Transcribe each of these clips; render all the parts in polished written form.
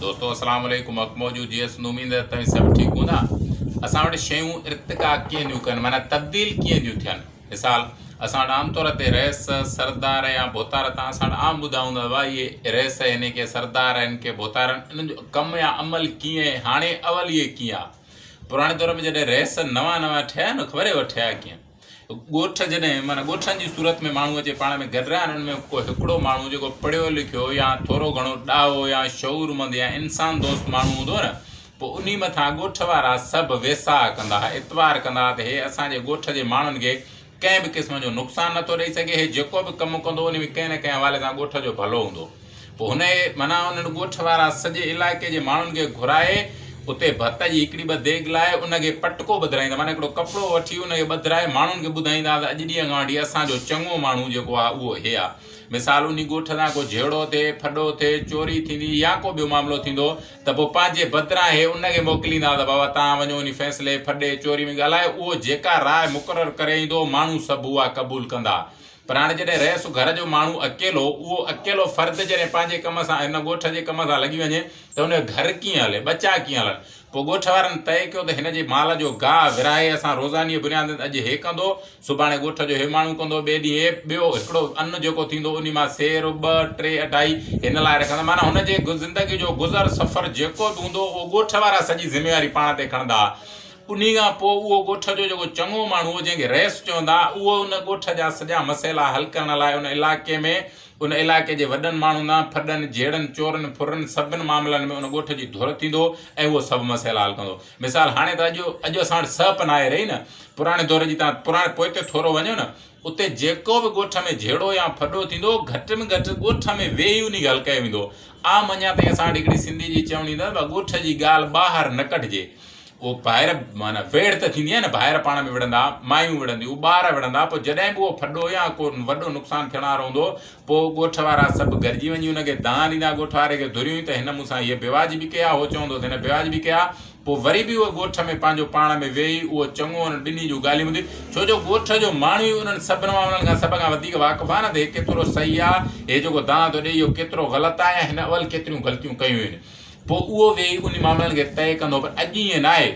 दोस्तों अस्सलाम वालेकुम। मौजूद जी उम्मीद है तव्हीं सभु ठीक हूंदा। असां वटि शयूं इर्तिका कीअं थियूं कनि, माना तब्दील कीअं थियूं थियनि। मिसाल असां वटि आमतौर ते रहिस सरदार या भोतार तव्हां असां वटि आम ॿुधा हूंदा भाई इहे रहिस हिन के सरदार आहिनि के भोतार आहिनि, इन्हनि जो कमु या अमल कीअं आहे। हाणे अवल इहे कीअं आहे। पुराणे दौर में जॾहिं रहिस नवां नवां ठहिया न, ख़बर आहे ठहिया कीअं। ॻोठ जॾहिं माना ॻोठनि जी सूरत में माण्हू अचे पाण में गॾिया, उन्हनि में को हिकिड़ो माण्हू जेको पढ़ियो लिखियो या थोरो घणो ॾाहो या शौरमंद या इंसान दोस्त माण्हू हूंदो न, पोइ उन मथां ॻोठ वारा सभु वेसा कंदा हुआ, इतवार कंदा हुआ त हे असांजे ॻोठ जे माण्हुनि खे कंहिं बि क़िस्म जो नुक़सानु नथो ॾेई सघे। हे जेको बि कमु कंदो उन में कंहिं न कंहिं हवाले सां ॻोठ जो भलो हूंदो। पोइ हुन माना उन्हनि ॻोठ वारा सॼे इलाइक़े जे माण्हुनि खे घुराए उते भत जी हिकिड़ी ॿ देग लाइ उनखे पटको ॿधाईंदा, माना हिकिड़ो कपिड़ो वठी उनखे ॿधाए माण्हुनि खे ॿुधाईंदा त अॼु ॾींहं खां वठी असांजो चङो माण्हू जेको आहे उहो हे आहे। मिसाल उन ॻोठ सां को झेड़ो थिए, फॾो थिए, चोरी थींदी या को ॿियो मामिलो थींदो त पोइ पंहिंजे बदिरां हे उनखे मोकिलींदा त बाबा तव्हां वञो उन फ़ैसिले फॾे चोरी में ॻाल्हाए। उहो जेका राय मुक़ररु करे ईंदो माण्हू सभु उहा क़बूल कंदा। पर हाणे जॾहिं रहिस घर जो माण्हू अकेलो, उहो अकेलो फ़र्द जॾहिं पंहिंजे कम सां हिन ॻोठ जे कम सां लॻी वञे त हुनजो घर कीअं हले, बचा कीअं हलनि। पोइ ॻोठ वारनि तइ कयो त हिन जे माल जो गाहु विराए असां रोज़ानी बुनियाद ते अॼु हे कंदो, सुभाणे ॻोठ जो हे माण्हू कंदो, ॿिए ॾींहुं हे ॿियो हिकिड़ो अन्न जेको थींदो उन मां सेर ॿ टे अढाई हिन लाइ रखंदा। माना हुनजे ज़िंदगी जो गुज़र सफ़र जेको बि हूंदो उहो ॻोठ वारा सॼी ज़िम्मेवारी पाण ते खणंदा। उन खां पोइ उहो ॻोठ जो जेको चङो माण्हू हुओ जंहिंखे रहिस चवंदा, उहो उन ॻोठ जा सॼा मसइला हल करण लाइ उन इलाइक़े में उन इलाइक़े जे वॾनि माण्हुनि सां फॾनि झेड़नि चोरनि फुरनि सभिनि मामलनि में उन ॻोठ जी धुर थींदो ऐं उहो सभु मसइला हल कंदो। मिसाल हाणे त अॼु असां वटि सह पनाहे रही न, पुराणे दौर जी तव्हां पुराणे पोइ थोरो वञो न, उते जेको बि ॻोठ में झेड़ो या फॾो थींदो घटि में घटि ॻोठ में वेही उन खे हल कयो वेंदो। आम अञा ताईं असां वटि हिकिड़ी सिंधी जी चवणी अथव, ॻोठ जी ॻाल्हि ॿाहिरि न कढिजे। उहो ॿाहिरि माना वेड़ त थींदी आहे न, ॿाहिरि पाण में विढ़ंदा, मायूं विढ़ंदियूं, ॿार विढ़ंदा, पोइ जॾहिं बि उहो फॾो या को वॾो नुक़सानु थियण वारो हूंदो पोइ ॻोठ वारा सभु गॾिजी वञी हुनखे दान ॾींदा ॻोठ वारे खे धुरियूं त हिन मूंसां हीअ बेवाजिबी कया, उहो चवंदो त हिन बेवाजिबी कया। पोइ वरी बि उहो ॻोठ में पंहिंजो पाण में वेही उहो चङो ॿिन्ही जूं ॻाल्हियूं हूंदियूं, छो जो ॻोठ जो माण्हू ई उन्हनि सभिनि मामलनि खां सभ खां वधीक वाक़ुफ़ु आहे न त हे केतिरो सही आहे, हे जेको दान थो ॾे इहो केतिरो ग़लति आहे, हिन अवल केतिरियूं ग़लतियूं कयूं आहिनि। पोइ उहो वेही उन मामलनि खे तइ कंदो। पर अॼु ईअं न आहे।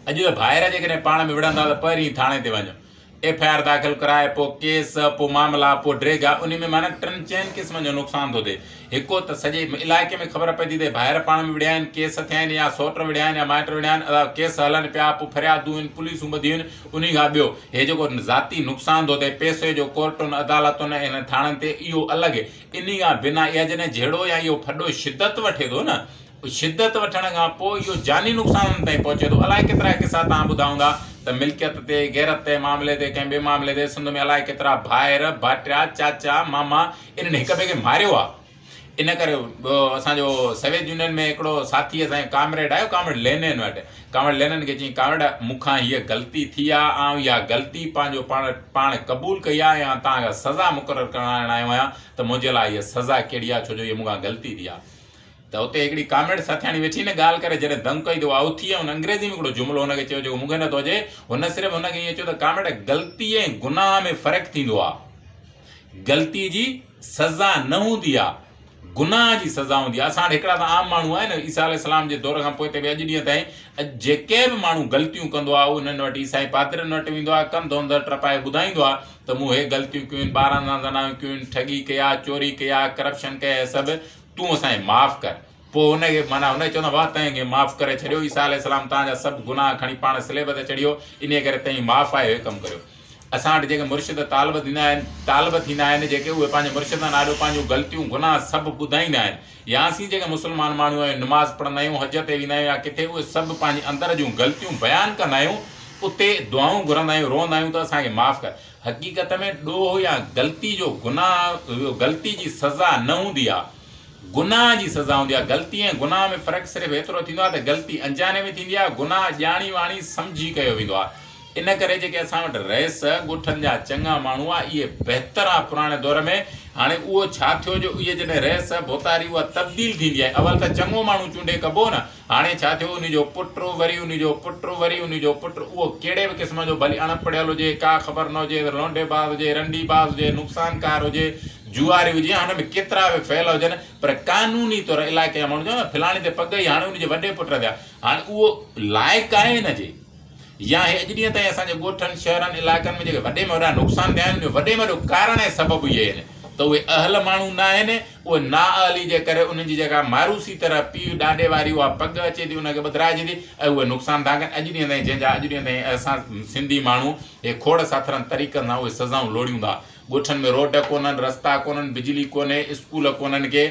अॼु ॿाहिरि जेकॾहिं पाण में विढ़ंदा त पहिरीं थाणे ते वञो, FIR दाख़िल कराए, पोइ केस, पोइ मामला, पोइ ड्रेगा, उन में माना टिनि चइनि क़िस्मनि जो नुक़सानु थो थिए। हिकु त सॼे इलाइक़े में ख़बर पए थी त ॿाहिरि पाण में विढ़िया आहिनि, केस थिया आहिनि या सौट विढ़िया आहिनि या माइट विढ़िया आहिनि, केस हलनि पिया, पोइ फ़रियादूं आहिनि, पुलिसूं ॿधियूं आहिनि। उन खां ॿियो हे जेको ज़ाती नुक़सानु थो थिए पैसे जो कोर्टुनि अदालतुनि हिन थाणनि ते, इहो अलॻि। इन खां बिना इहा जॾहिं झेड़ो या इहो फॾो शिदत वठे थो न, शिदत वठण खां पोइ इहो जानी नुक़साननि ताईं पहुचे थो। अलाए केतिरा किसा तव्हां ॿुधा हूंदा त मिल्कियत ते, गैरत ते मामले ते, कंहिं ॿिए मामले ते सिंध में अलाए केतिरा भाइर भाटिया चाचा मामा इन्हनि हिक ॿिए खे मारियो आहे। इन करे असांजो सोवियत यूनियन में हिकिड़ो साथी असांजो कामरेड आयो, कामरेड लेनिन वटि, कामरेड लेनिन खे चई कामरेड मूंखां हीअ ग़लती थी आहे, ऐं इहा ग़लती पंहिंजो पाण क़बूल कई आहे या तव्हांखे सज़ा मुक़ररु करण आयो आहियां, त मुंहिंजे लाइ इहा सज़ा कहिड़ी आहे, छो जो इहा मूंखां ग़लती थी आहे। त उते हिकिड़ी कामरेड साथियाणी वेठी न ॻाल्हि करे, जॾहिं दम कई त उहा उथी ऐं हुन अंग्रेज़ी में हिकिड़ो जुमिलो हुनखे चयो जेको मूंखे नथो अचे। हुन सिर्फ़ु हुनखे ईअं चयो त कामरेड ग़लती ऐं गुनाह में फ़र्क़ु थींदो आहे। ग़लती जी सज़ा न हूंदी आहे, गुनाह जी सज़ा हूंदी आहे। असां वटि हिकिड़ा त आम माण्हू आहे न, ईसा अलैहिस्सलाम जे दौर खां पोइ ते बि अॼु ॾींहं ताईं जेके बि माण्हू ग़लतियूं कंदो आहे उन्हनि वटि ईसाई पादरनि वटि वेंदो आहे, कंधु हंधि टपाए ॿुधाईंदो आहे त मूं हे ग़लतियूं कयूं आहिनि, 12 ज़नाऊं कयूं आहिनि, ठगी कया, चोरी कया, करप्शन कया, सभु तूं असांखे माफ़ु कर। पोइ हुनखे माना हुनखे चवंदा वाह तव्हांखे माफ़ु करे छॾियो, ईसा अलैहिस्सलाम तव्हांजा सभु गुनाह खणी पाण स्लेब ते चढ़ियो, इन करे तव्हीं माफ़ु आहे, हे कमु करियो। असां वटि जेके मुर्शिद तालिब थींदा आहिनि, जेके उहे पंहिंजे मुर्शिद नालो पंहिंजूं ग़लतियूं गुनाह सभु ॿुधाईंदा आहिनि, या असीं जेके मुस्लमान माण्हू आहियूं नमाज़ पढ़ंदा आहियूं, हज ते वेंदा आहियूं या किथे, उहे सभु पंहिंजे अंदर जूं ग़लतियूं बयानु कंदा आहियूं, उते दुआऊं घुरंदा आहियूं, रोअंदा आहियूं त असांखे माफ़ु कर। हक़ीक़त में ॾोह या ग़लती जो गुनाह, ग़लती जी सज़ा न हूंदी आहे, गुनाह जी सज़ा हूंदी आहे। ग़लती ऐं गुनाह में फ़र्क़ु सिर्फ़ु एतिरो थींदो आहे त ग़लती अंजाने में थींदी आहे, गुनाह ॼाणी वाणी सम्झी कयो वेंदो आहे। इन करे जेके असां वटि रहिस ॻोठनि जा चङा माण्हू आहे, इहे बहितर आहे पुराणे दौर में। हाणे उहो छा थियो जो इहे जॾहिं रहिस भोतारी उहा तब्दील थींदी आहे, अवल त चङो माण्हू चूंडे कबो न, हाणे छा थियो उनजो पुटु वरी उनजो पुटु वरी उनजो पुटु, उहो कहिड़े बि क़िस्म जो भली अणपढ़ियल हुजे, का ख़बर न हुजे, लोंडेबाज़ हुजे, रंडीबाज़ हुजे, नुक़सानकार हुजे, जुआरी हुजे हुन में केतिरा बि फैल हुजनि पर कानूनी तौर इलाइक़े जा माण्हू चवनि फलाणी ते पग ई हाणे उनजे वॾे पुट थिया हाणे उहो लाइक़ु आहे हिनजे या हे अॼु ॾींहं ताईं असांजे ॻोठनि शहरनि इलाइक़नि में जेके वॾे में वॾा नुक़सान थिया आहिनि वॾे में वॾो कारण ऐं सबबु इहे आहिनि त उहे अहल माण्हू न आहिनि उहे नाअहली जे करे उन्हनि जी जेका मारूसी तरह पीउ ॾाॾे वारी उहा पग अचे थी उनखे ॿधाइजे थी ऐं उहे नुक़सान था कनि अॼु ॾींहं ताईं जंहिंजा अॼु ॾींहं ताईं असां सिंधी माण्हू हे खोड़ साथरनि तरीक़नि सां उहे सज़ाऊं लोड़ियूं था ॻोठनि में रोड कोन्हनि रस्ता कोन्हनि बिजली कोन्हे स्कूल कोन्हनि के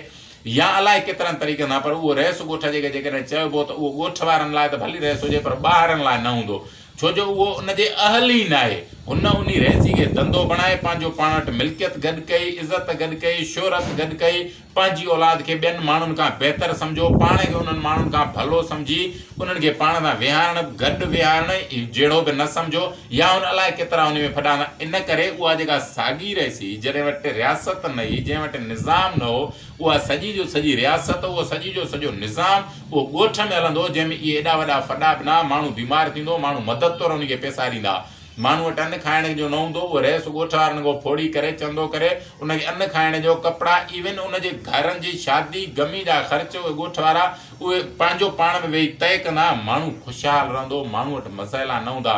या अलाए केतिरनि तरीक़नि सां पर उहो रहिस ॻोठ जेके जेकॾहिं चइबो त उहो ॻोठ वारनि लाइ त भली रहिस हुजे पर ॿारनि लाइ न हूंदो छो जो उहो उनजे अहल ई न आहे हुन उन रहिसी खे धंधो बणाए पंहिंजो पाण वटि मिल्कियत गॾु कई इज़त गॾु कई शोहरत गॾु कई पंहिंजी औलाद खे ॿियनि माण्हुनि खां बहितर सम्झो पाण खे उन्हनि माण्हुनि खां भलो सम्झी उन्हनि खे पाण सां विहारणु गॾु विहारणु जहिड़ो बि न सम्झो या उन अलाए केतिरा उन में फॾा इन करे उहा जेका साॻी रहिसी जॾहिं वटि रियासत न हुई जंहिं वटि निज़ाम न हो उहा सॼी जो सॼी रियासत उहो सॼी जो सॼो निज़ाम उहो ॻोठ में हलंदो जंहिंमें इहे एॾा वॾा फॾा बिना माण्हू बीमार थींदो माण्हू मदद तौरु उनखे पैसा ॾींदा माण्हू वटि अन्न खाइण जो न हूंदो उहो रहिस ॻोठ वारनि खां फोड़ी करे चंदो करे उनखे अन्न खाइण जो कपिड़ा इवन उनजे घरनि जी शादी गमी जा ख़र्च उहे ॻोठ वारा उहे पंहिंजो पाण में वेही तय कंदा माण्हू ख़ुशहाल रहंदो माण्हू वटि मसइला न हूंदा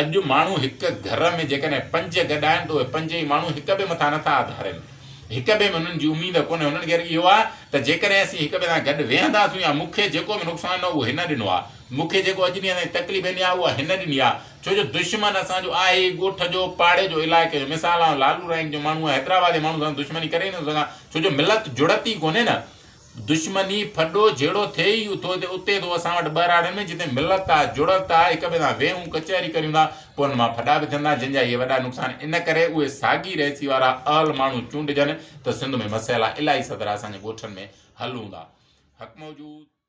अॼु माण्हू हिकु घर में जेकॾहिं 5 गॾु आहिनि त उहे 5 ई माण्हू हिक ॿिए मथां नथा आधारनि हिक ॿिए में हुननि जी उमेद कोन्हे हुननि खे इहो आहे त जेकॾहिं असीं हिक ॿिए सां गॾु वेहंदासीं या मूंखे जेको बि नुक़सानु आहे उहो हिन ॾिनो आहे मूंखे जेको अॼु ॾींहं ताईं तकलीफ़ ईंदी आहे उहा हिन ॾिनी आहे छो जो दुश्मन असांजो आहे ॻोठ जो पाड़े जो इलाइक़े जो मिसाल आहे लालू रैंक जो माण्हू आहे हैदराबाद जे माण्हू सां दुश्मनी करे ई नथो सघां छो जो मिलत जुड़त ई कोन्हे न दुश्मनी फॾो जहिड़ो थिए ई उते थो असां वटि ॿराड़नि में जिते मिलत आहे जुड़त आहे हिक ॿिए सां वेहूं कचहरी करियूं था पोइ हुन मां फॾा बि थींदा जंहिंजा इहे वॾा नुक़सान इन करे उहे साॻी रहिसी वारा अहल माण्हू चूंडजनि त सिंध में मसइला इलाही सदरा असांजे ॻोठनि में हल हूंदा हक़ मौजूद